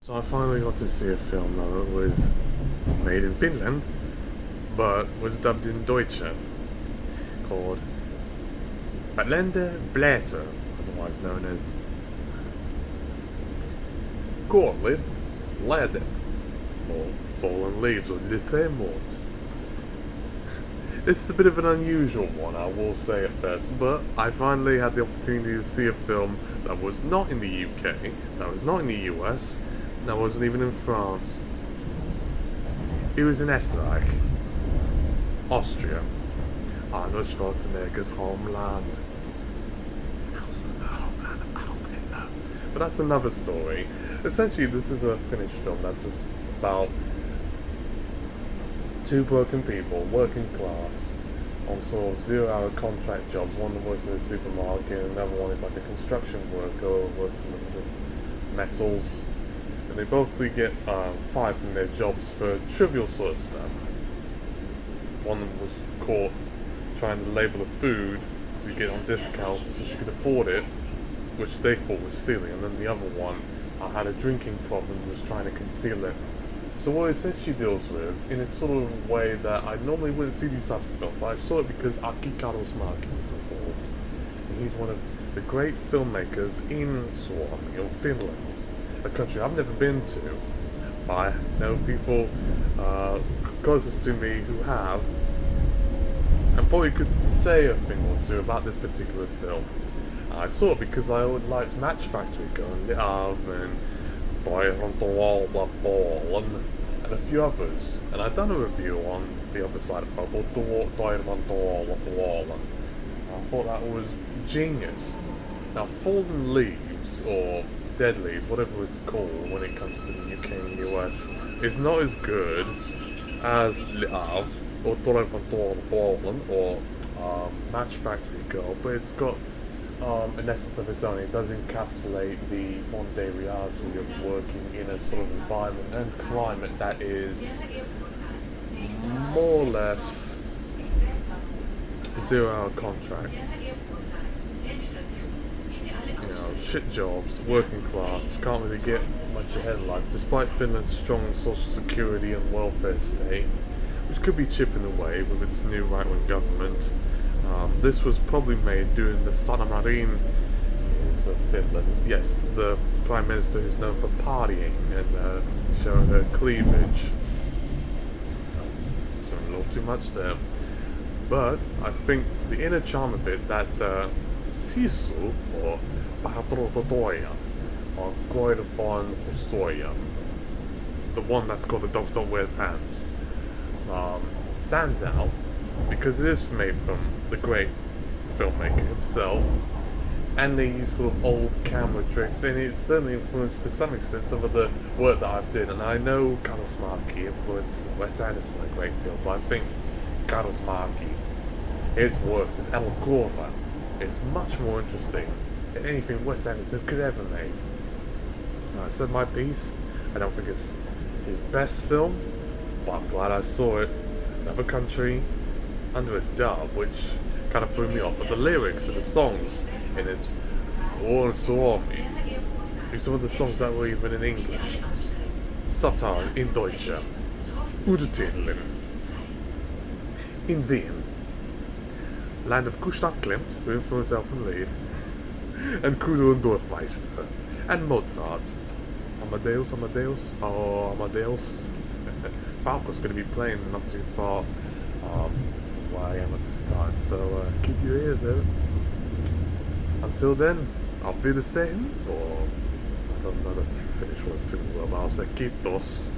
So I finally got to see a film that was made in Finland, but was dubbed in Deutsche, called Filmmaker, otherwise known as KUOLLEET LEHDET, or Fallen Leaves or Lithemort. This is a bit of an unusual one, I will say at best, but I finally had the opportunity to see a film that was not in the UK, that was not in the US, that wasn't even in France. It was in Österreich, Austria, Arnold Schwarzenegger's homeland. Also the homeland of Adolf Hitler. But that's another story. Essentially, this is a Finnish film that's just about two broken people, working class, on sort of 0-hour contract jobs. One works in a supermarket, and another one is like a construction worker or works in the metals. And they both get fired from their jobs for trivial sort of stuff. One was caught trying to label a food so you get on discount so she could afford it, which they thought was stealing, and then the other one had a drinking problem and was trying to conceal it. So what it essentially deals with, in a sort of way that I normally wouldn't see these types of films, but I saw it because Aki Kaurismäki was involved. And he's one of the great filmmakers in Suomi, or Finland, a country I've never been to, but I know people closest to me who have, and probably could say a thing or two about this particular film. I saw it because I liked Match Factory going and and a few others, and I've done a review on the other side of it called I thought that was genius. Now, Fallen Leaves, or Dead Leaves, whatever it's called when it comes to the UK and the US, is not as good as Liav, or or Match Factory Girl, but it's got an essence of its own. It does encapsulate the one-day reality of working in a sort of environment and climate that is more or less 0-hour contract. You know, shit jobs, working class, can't really get much ahead in life, despite Finland's strong social security and welfare state, which could be chipping away with its new right-wing government. This was probably made during the Sanna Marin of Finland. Yes, the Prime Minister who's known for partying and showing her cleavage. So a little too much there. But I think the inner charm of it, that sisu, or pahatrototoja, or koirvan husoja, the one that's called The Dogs Don't Wear Pants, stands out because it is made from the great filmmaker himself, and they use sort of old camera tricks, and it certainly influenced to some extent some of the work that I've done. And I know Kaurismäki influenced Wes Anderson a great deal, but I think Kaurismäki, his works, his Elokova, is much more interesting than anything Wes Anderson could ever make. I said my piece. I don't think it's his best film, but I'm glad I saw it. Another country, under a dub, which kind of threw me off. But the lyrics and the songs in it, or Suomi, some of the songs that were even in English, subtitled in Deutsche, Untertiteln. In Wien, land of Gustav Klimt, who influenced Elfen Lied, and Kudo and Dorfmeister, and Mozart. Amadeus, oh Amadeus. Falco's going to be playing not too far where I am at this time, so keep your ears out. Until then, Auf Wiedersehen, or I don't know the Finnish words too well, but I'll say kiitos.